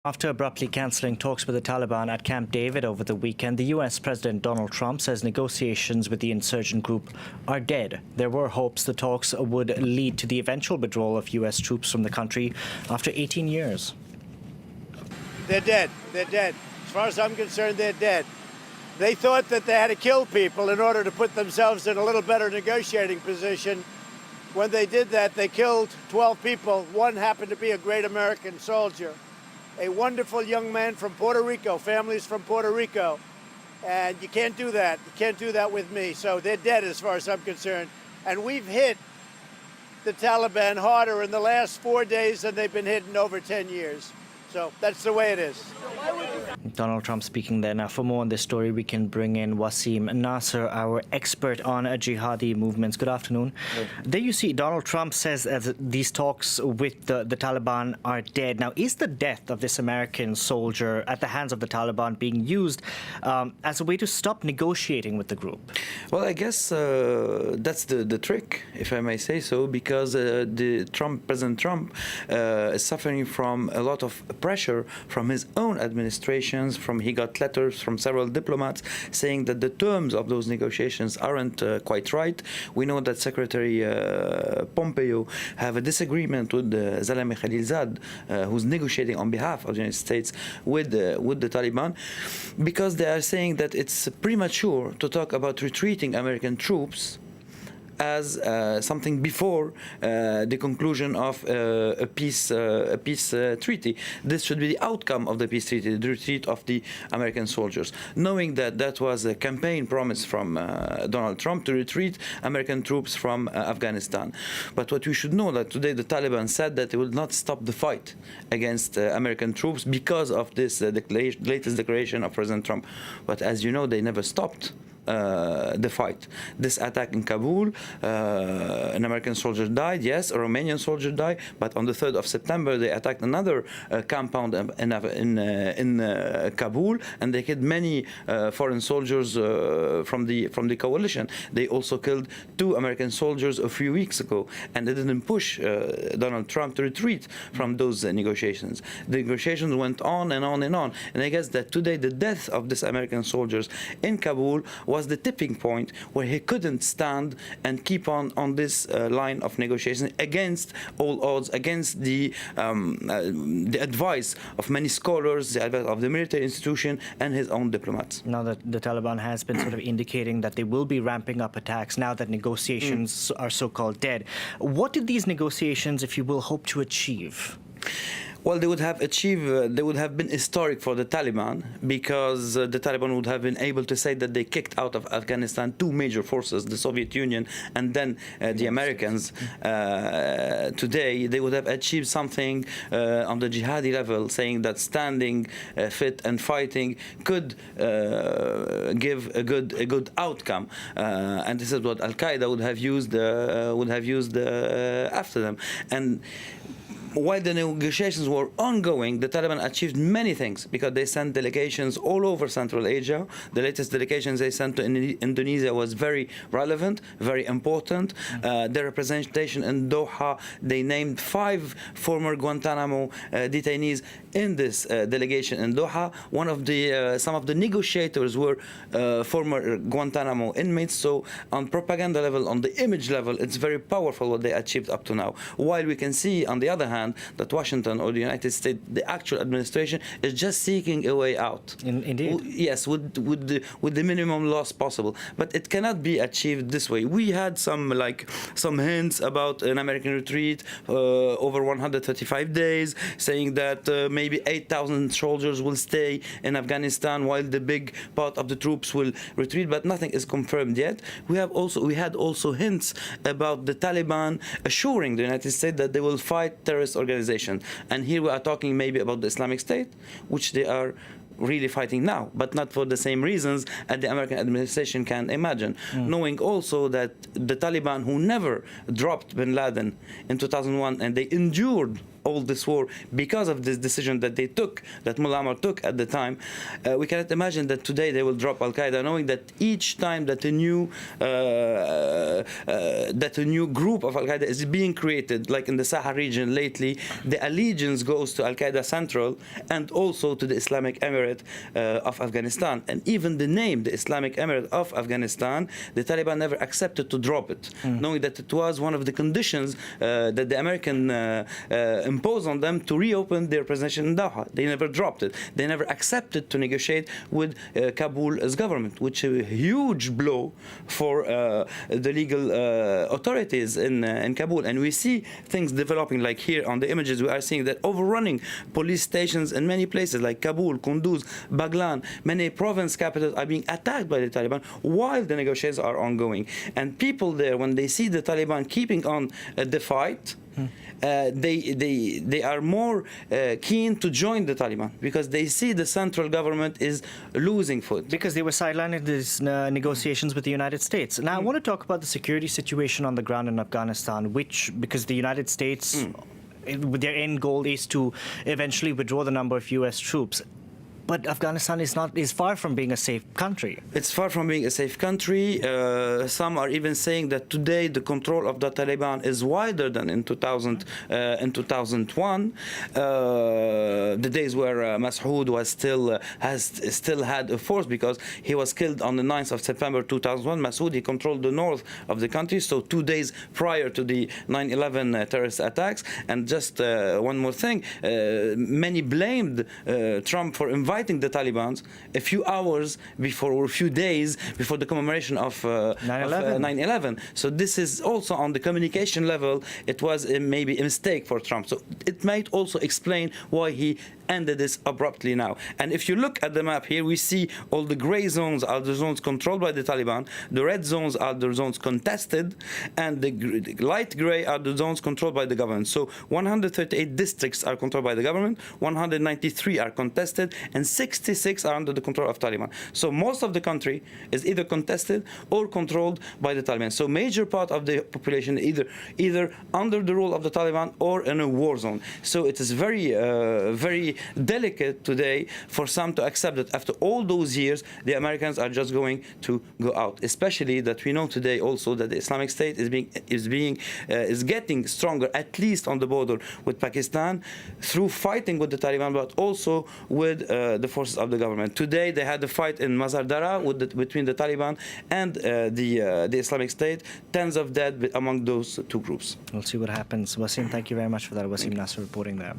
After abruptly cancelling talks with the Taliban at Camp David over the weekend, the US President Donald Trump says negotiations with the insurgent group are dead. There were hopes the talks would lead to the eventual withdrawal of US troops from the country after 18 years. They're dead. They're dead. As far as I'm concerned, they're dead. They thought that they had to kill people in order to put themselves in a little better negotiating position. When they did that, they killed 12 people. One happened to be a great American soldier, a wonderful young man from Puerto Rico, families from Puerto Rico. And you can't do that. You can't do that with me. So they're dead as far as I'm concerned. And we've hit the Taliban harder in the last 4 days than they've been hit in over 10 years. So that's the way it is. Donald Trump speaking there. Now, for more on this story, we can bring in Wasim Nasser, our expert on jihadi movements. Good afternoon. Hey. There you see, Donald Trump says that these talks with the Taliban are dead. Now, is the death of this American soldier at the hands of the Taliban being used as a way to stop negotiating with the group? Well, I guess that's the trick, if I may say so, because President Trump is suffering from a lot of pressure from his own administrations. He got letters from several diplomats saying that the terms of those negotiations aren't quite right. We know that Secretary Pompeo have a disagreement with Zalmay Khalilzad, who's negotiating on behalf of the United States with the Taliban, because they are saying that it's premature to talk about retreating American troops as something before the conclusion of a peace treaty. This should be the outcome of the peace treaty, the retreat of the American soldiers, knowing that that was a campaign promise from Donald Trump to retreat American troops from Afghanistan. But what we should know that today the Taliban said that they will not stop the fight against American troops because of this latest declaration of President Trump. But as you know, they never stopped the fight. This attack in Kabul, an American soldier died, yes, a Romanian soldier died, but on the 3rd of September they attacked another compound in Kabul, and they killed many foreign soldiers from the coalition. They also killed 2 American soldiers a few weeks ago, and they didn't push Donald Trump to retreat from those negotiations. The negotiations went on and on and on, and I guess that today the death of these American soldiers in Kabul was the tipping point where he couldn't stand and keep on this line of negotiation against all odds, against the advice of many scholars, the advice of the military institution and his own diplomats. Now that the Taliban has been sort of indicating that they will be ramping up attacks now that negotiations are so-called dead. What did these negotiations, if you will, hope to achieve? Well, they would have achieved, they would have been historic for the Taliban, because the Taliban would have been able to say that they kicked out of Afghanistan 2 major forces, the Soviet Union and then the Americans. Today, they would have achieved something on the jihadi level, saying that standing fit and fighting could give a good outcome. And this is what Al-Qaeda would have used after them. And while the negotiations were ongoing, the Taliban achieved many things, because they sent delegations all over Central Asia. The latest delegations they sent to Indonesia was very relevant, very important. Their representation in Doha, they named 5 former Guantanamo detainees in this delegation in Doha. Some of the negotiators were former Guantanamo inmates. So on propaganda level, on the image level, it's very powerful what they achieved up to now. While we can see, on the other hand, that Washington or the United States, the actual administration, is just seeking a way out. Indeed. Yes, with the minimum loss possible. But it cannot be achieved this way. We had some hints about an American retreat over 135 days, saying that maybe 8,000 soldiers will stay in Afghanistan while the big part of the troops will retreat, but nothing is confirmed yet. We had also hints about the Taliban assuring the United States that they will fight terrorist organizations. And here we are talking maybe about the Islamic State, which they are really fighting now, but not for the same reasons as the American administration can imagine. Knowing also that the Taliban, who never dropped bin Laden in 2001, and they endured all this war because of this decision that they took, that Mullah Omar took at the time. We cannot imagine that today they will drop Al Qaeda, knowing that each time that a new group of Al Qaeda is being created, like in the Sahel region lately, the allegiance goes to Al Qaeda Central and also to the Islamic Emirate of Afghanistan. And even the name, the Islamic Emirate of Afghanistan, the Taliban never accepted to drop it, knowing that it was one of the conditions that the American imposed on them to reopen their position in Doha. They never dropped it. They never accepted to negotiate with Kabul's government, which is a huge blow for the legal authorities in Kabul. And we see things developing, like here on the images, we are seeing that overrunning police stations in many places like Kabul, Kunduz, Baghlan, many province capitals are being attacked by the Taliban while the negotiations are ongoing. And people there, when they see the Taliban keeping on the fight, they are more keen to join the Taliban because they see the central government is losing foot. Because they were sidelining these negotiations with the United States. Now, I want to talk about the security situation on the ground in Afghanistan, because the United States, their end goal is to eventually withdraw the number of U.S. troops. But Afghanistan is far from being a safe country. It's far from being a safe country. Some are even saying that today the control of the Taliban is wider than in 2001, the days where Masoud was still had a force, because he was killed on the 9th of September 2001. Masoud, he controlled the north of the country, so 2 days prior to the 9/11 terrorist attacks. And just one more thing, many blamed Trump for inviting the Taliban a few hours before, or a few days before the commemoration of 9/11. So this is also on the communication level, it was maybe a mistake for Trump. So it might also explain why he ended this abruptly now. And if you look at the map here, we see all the gray zones are the zones controlled by the Taliban, the red zones are the zones contested, and the light gray are the zones controlled by the government. So 138 districts are controlled by the government, 193 are contested, and 66 are under the control of Taliban. So most of the country is either contested or controlled by the Taliban. So major part of the population either under the rule of the Taliban or in a war zone. So it is very delicate today for some to accept that after all those years the Americans are just going to go out. Especially that we know today also that the Islamic State is getting stronger, at least on the border with Pakistan, through fighting with the Taliban, but also with the forces of the government. Today they had a fight in Mazar Dara between the Taliban and the Islamic State. Tens of dead among those two groups. We'll see what happens. Wasim, thank you very much for that. Wasim Nasser reporting there.